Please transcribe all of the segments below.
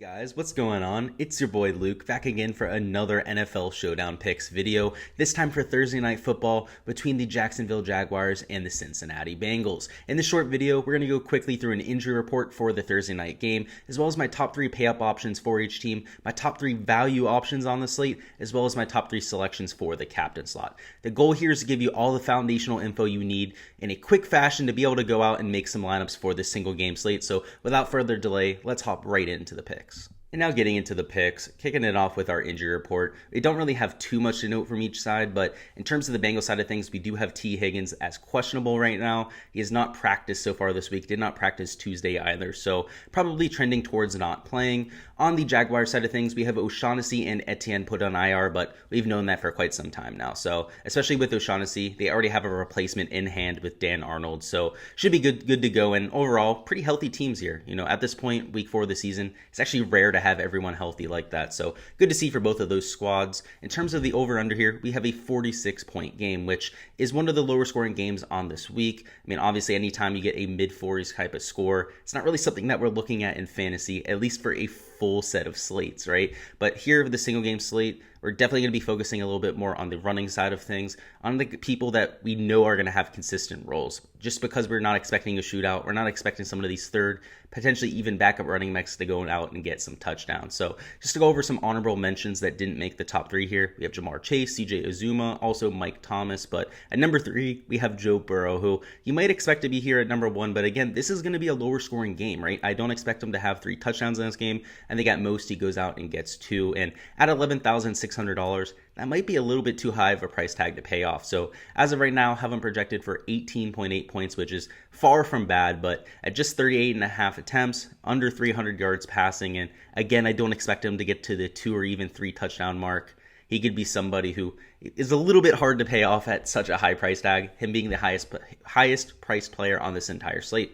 Guys, what's going on? It's your boy Luke back again for another NFL Showdown picks video, this time for Thursday night football between the Jacksonville Jaguars and the Cincinnati Bengals. In this short video, we're going to go quickly through an injury report for the Thursday night game, as well as my top 3 pay-up options for each team, my top 3 value options on the slate, as well as my top 3 selections for the captain slot. The goal here is to give you all the foundational info you need in a quick fashion to be able to go out and make some lineups for this single game slate. So without further delay, let's hop right into the picks. And now getting into the picks, kicking it off with our injury report. We don't really have too much to note from each side, but in terms of the Bengals side of things, we do have T. Higgins as questionable right now. He has not practiced so far this week, did not practice Tuesday either, so probably trending towards not playing. On the Jaguars side of things, we have O'Shaughnessy and Etienne put on IR, but we've known that for quite some time now. So especially with O'Shaughnessy, they already have a replacement in hand with Dan Arnold, so should be good to go. And overall, pretty healthy teams here. You know, at this point, week 4 of the season, it's actually rare to have everyone healthy like that. So good to see for both of those squads. In terms of the over-under here, we have a 46-point game, which is one of the lower scoring games on this week. I mean, obviously, anytime you get a mid-40s type of score, it's not really something that we're looking at in fantasy, at least for a full set of slates, right? But here for the single game slate, we're definitely going to be focusing a little bit more on the running side of things, on the people that we know are going to have consistent roles. Just because we're not expecting a shootout, we're not expecting some of these third, potentially even backup running backs to go out and get some touchdowns. So just to go over some honorable mentions that didn't make the top 3 here, we have Jamar Chase, CJ Uzuma, also Mike Thomas. But at number 3, we have Joe Burrow, who you might expect to be here at number 1. But again, this is going to be a lower scoring game, right? I don't expect him to have 3 touchdowns in this game. I think at most he goes out and gets 2. And at $11,600, that might be a little bit too high of a price tag to pay off. So as of right now, I have him projected for 18.8 points, which is far from bad, but at just 38.5 attempts, under 300 yards passing, and again, I don't expect him to get to the 2 or even 3 touchdown mark. He could be somebody who is a little bit hard to pay off at such a high price tag, him being the highest priced player on this entire slate.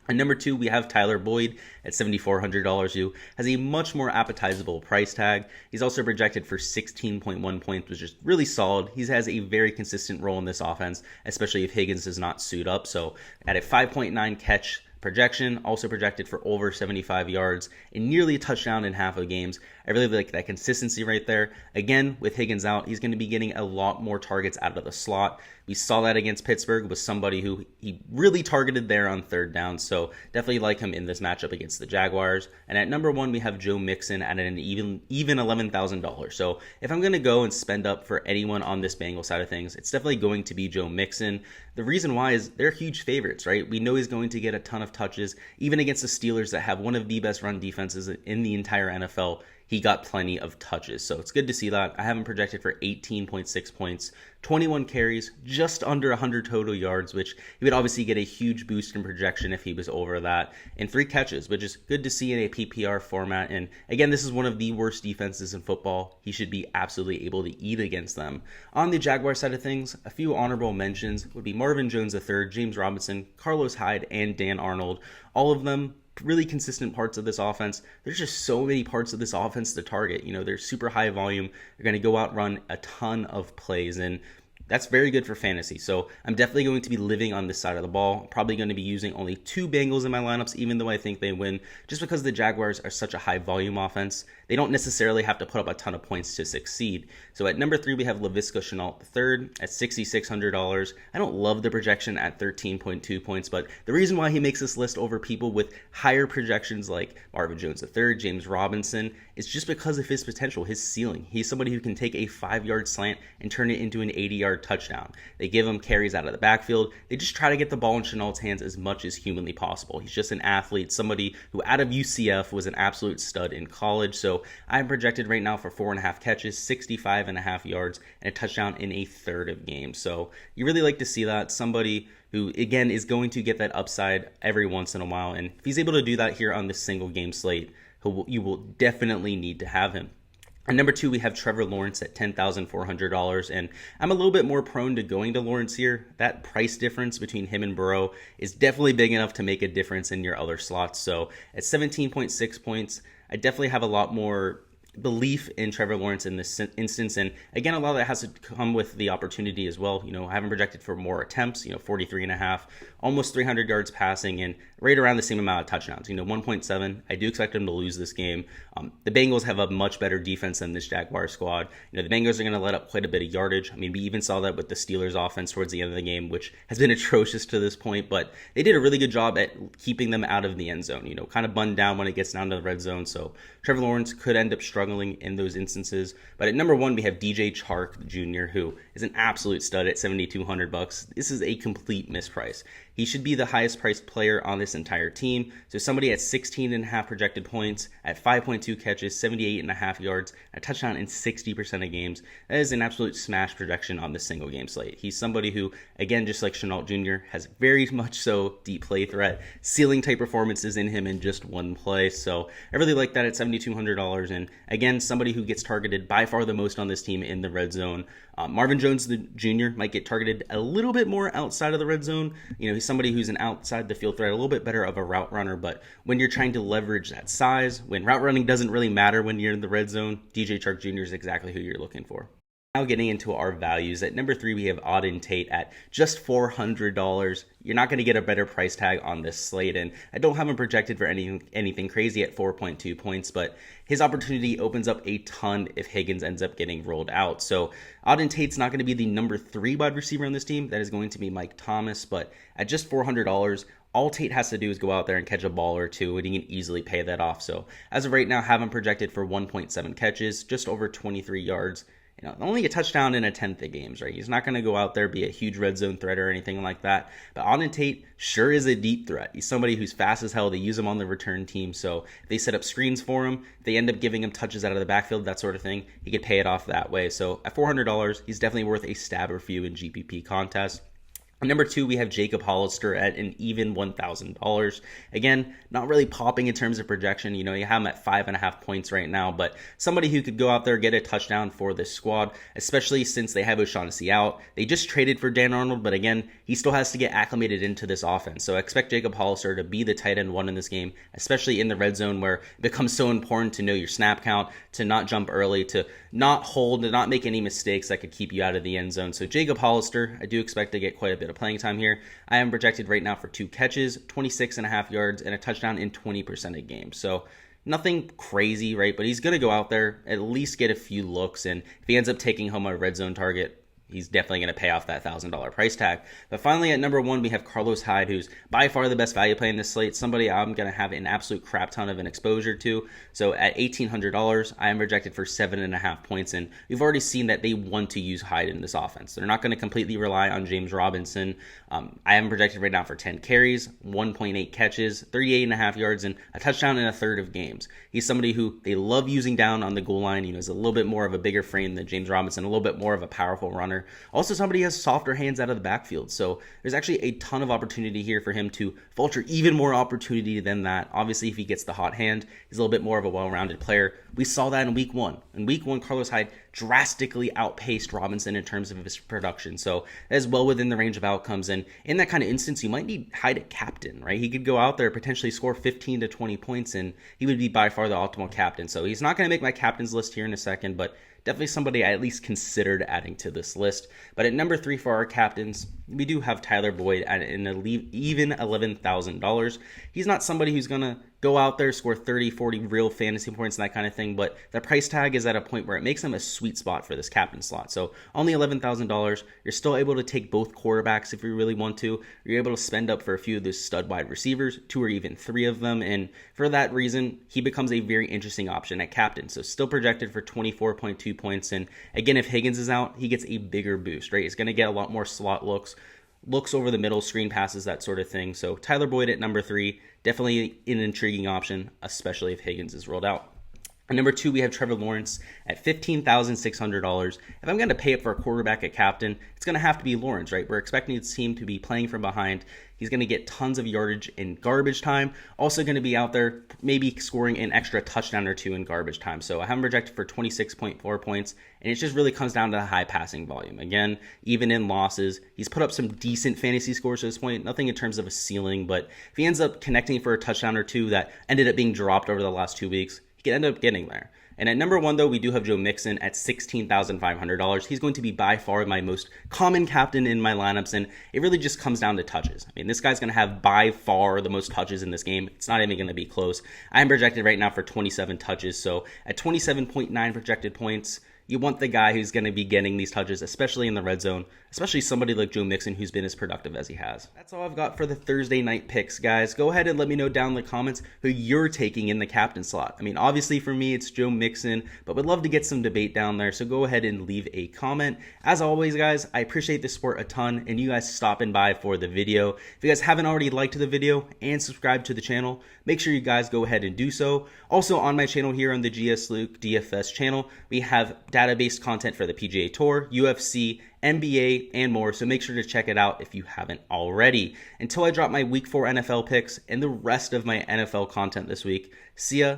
At number 2, we have Tyler Boyd at $7,400, who has a much more appetizable price tag. He's also projected for 16.1 points, which is really solid. He has a very consistent role in this offense, especially if Higgins does not suit up. So at a 5.9 catch projection, also projected for over 75 yards and nearly a touchdown in half of games. I really like that consistency right there. Again, with Higgins out, he's going to be getting a lot more targets out of the slot. We saw that against Pittsburgh with somebody who he really targeted there on third down. So definitely like him in this matchup against the Jaguars. And at number 1, we have Joe Mixon at an even $11,000. So if I'm going to go and spend up for anyone on this Bengals side of things, it's definitely going to be Joe Mixon. The reason why is they're huge favorites, right? We know he's going to get a ton of touches, even against the Steelers that have one of the best run defenses in the entire NFL. He got plenty of touches, so it's good to see that. I have him projected for 18.6 points, 21 carries, just under 100 total yards, which he would obviously get a huge boost in projection if he was over that, and 3 catches, which is good to see in a PPR format. And again, this is one of the worst defenses in football. He should be absolutely able to eat against them. On the Jaguar side of things, a few honorable mentions would be Marvin Jones III, James Robinson, Carlos Hyde, and Dan Arnold. All of them really consistent parts of this offense. There's just so many parts of this offense to target. You know, they're super high volume. They're going to go out, run a ton of plays, and that's very good for fantasy. So I'm definitely going to be living on this side of the ball. I'm probably going to be using only 2 Bengals in my lineups, even though I think they win, just because the Jaguars are such a high volume offense. They don't necessarily have to put up a ton of points to succeed. So at number 3, we have Laviska Shenault III at $6,600. I don't love the projection at 13.2 points, but the reason why he makes this list over people with higher projections like Marvin Jones III, James Robinson, is just because of his potential, his ceiling. He's somebody who can take a 5-yard slant and turn it into an 80-yard touchdown. They give him carries out of the backfield. They just try to get the ball in Shenault's hands as much as humanly possible. He's just an athlete, somebody who out of UCF was an absolute stud in college. So I'm projected right now for 4.5 catches, 65.5 yards, and a touchdown in a third of games. So you really like to see that. Somebody who, again, is going to get that upside every once in a while. And if he's able to do that here on this single game slate, you will definitely need to have him. At number 2, we have Trevor Lawrence at $10,400, and I'm a little bit more prone to going to Lawrence here. That price difference between him and Burrow is definitely big enough to make a difference in your other slots. So at 17.6 points, I definitely have a lot more belief in Trevor Lawrence in this instance. And again, a lot of that has to come with the opportunity as well. I haven't projected for more attempts, 43 and a half, almost 300 yards passing, and right around the same amount of touchdowns, 1.7. I do expect them to lose this game. The Bengals have a much better defense than this Jaguars squad. The Bengals are going to let up quite a bit of yardage. We even saw that with the Steelers offense towards the end of the game, which has been atrocious to this point, but they did a really good job at keeping them out of the end zone, kind of bun down when it gets down to the red zone. So Trevor Lawrence could end up struggling in those instances. But at number 1, we have DJ Chark Jr., who is an absolute stud at $7,200. This is a complete misprice. He should be the highest priced player on this entire team. So somebody at 16.5 projected points, at 5.2 catches, 78.5 yards, a touchdown in 60% of games. That is an absolute smash projection on this single game slate. He's somebody who, again, just like Shenault Jr., has very much so deep play threat, ceiling type performances in him in just one play. So I really like that at $7,200. And again, somebody who gets targeted by far the most on this team in the red zone. Marvin Jones Jr. might get targeted a little bit more outside of the red zone. He's somebody who's an outside the field threat, a little bit better of a route runner, but when you're trying to leverage that size, when route running doesn't really matter when you're in the red zone, DJ Chark Jr. is exactly who you're looking for. Now getting into our values, at number 3 we have Auden Tate at just $400. You're not going to get a better price tag on this slate, and I don't have him projected for anything crazy at 4.2 points, but his opportunity opens up a ton if Higgins ends up getting rolled out. So Auden Tate's not going to be the number 3 wide receiver on this team. That is going to be Mike Thomas, but at just $400, all Tate has to do is go out there and catch a ball or two, and he can easily pay that off. So as of right now, have him projected for 1.7 catches, just over 23 yards. Only a touchdown in a tenth of games, right? He's not going to go out there, be a huge red zone threat or anything like that. But Auden Tate sure is a deep threat. He's somebody who's fast as hell. They use him on the return team. So if they set up screens for him, if they end up giving him touches out of the backfield, that sort of thing, he could pay it off that way. So at $400, he's definitely worth a stab or few in GPP contests. Number 2, we have Jacob Hollister at an even $1,000. Again, not really popping in terms of projection. You have him at 5.5 points right now, but somebody who could go out there, get a touchdown for this squad, especially since they have O'Shaughnessy out. They just traded for Dan Arnold, but again, he still has to get acclimated into this offense. So I expect Jacob Hollister to be the tight end 1 in this game, especially in the red zone where it becomes so important to know your snap count, to not jump early, to not hold, to not make any mistakes that could keep you out of the end zone. So Jacob Hollister, I do expect to get quite a bit of playing time here. I am projected right now for 2 catches, 26.5 yards, and a touchdown in 20% of games. So nothing crazy, right? But he's going to go out there, at least get a few looks, and if he ends up taking home a red zone target, he's definitely going to pay off that $1,000 price tag. But finally, at number 1, we have Carlos Hyde, who's by far the best value play in this slate, somebody I'm going to have an absolute crap ton of an exposure to. So at $1,800, I am projected for 7.5 points, and we've already seen that they want to use Hyde in this offense. They're not going to completely rely on James Robinson. I am projected right now for 10 carries, 1.8 catches, 38.5 yards, and a touchdown in a third of games. He's somebody who they love using down on the goal line. He's a little bit more of a bigger frame than James Robinson, a little bit more of a powerful runner. Also, somebody has softer hands out of the backfield. So there's actually a ton of opportunity here for him to vulture even more opportunity than that. Obviously, if he gets the hot hand, he's a little bit more of a well-rounded player. We saw that in week 1. In week 1, Carlos Hyde drastically outpaced Robinson in terms of his production. So that is well within the range of outcomes. And in that kind of instance, you might need Hyde at captain, right? He could go out there, potentially score 15 to 20 points, and he would be by far the optimal captain. So he's not going to make my captain's list here in a second, but definitely somebody I at least considered adding to this list. But at number 3 for our captains, we do have Tyler Boyd at an even $11,000. He's not somebody who's going to go out there, score 30, 40 real fantasy points and that kind of thing, but the price tag is at a point where it makes him a sweet spot for this captain slot. So only $11,000, you're still able to take both quarterbacks if you really want to. You're able to spend up for a few of those stud wide receivers, 2 or even 3 of them, and for that reason, he becomes a very interesting option at captain. So still projected for 24.2 points, and again, if Higgins is out, he gets a bigger boost, right? He's going to get a lot more slot looks over the middle, screen passes, that sort of thing. So Tyler Boyd at number 3, definitely an intriguing option, especially if Higgins is rolled out. At number 2, we have Trevor Lawrence at $15,600. If I'm going to pay up for a quarterback at captain, it's going to have to be Lawrence, right? We're expecting his team to be playing from behind. He's going to get tons of yardage in garbage time. Also going to be out there maybe scoring an extra touchdown or 2 in garbage time. So I have him projected for 26.4 points, and it just really comes down to high passing volume. Again, even in losses, he's put up some decent fantasy scores to this point. Nothing in terms of a ceiling, but if he ends up connecting for a touchdown or 2 that ended up being dropped over the last 2 weeks, he could end up getting there. And at number 1, though, we do have Joe Mixon at $16,500. He's going to be by far my most common captain in my lineups, and it really just comes down to touches. I mean, this guy's going to have by far the most touches in this game. It's not even going to be close. I am projected right now for 27 touches, so at 27.9 projected points, you want the guy who's going to be getting these touches, especially in the red zone, especially somebody like Joe Mixon who's been as productive as he has. That's all I've got for the Thursday night picks, guys. Go ahead and let me know down in the comments who you're taking in the captain slot. I mean, obviously for me, it's Joe Mixon, but would love to get some debate down there, so go ahead and leave a comment. As always, guys, I appreciate the support a ton, and you guys stopping by for the video. If you guys haven't already liked the video and subscribed to the channel, make sure you guys go ahead and do so. Also, on my channel here on the GS Luke DFS channel, we have database content for the PGA Tour, UFC, NBA, and more, so make sure to check it out if you haven't already. Until I drop my Week 4 NFL picks and the rest of my NFL content this week, see ya.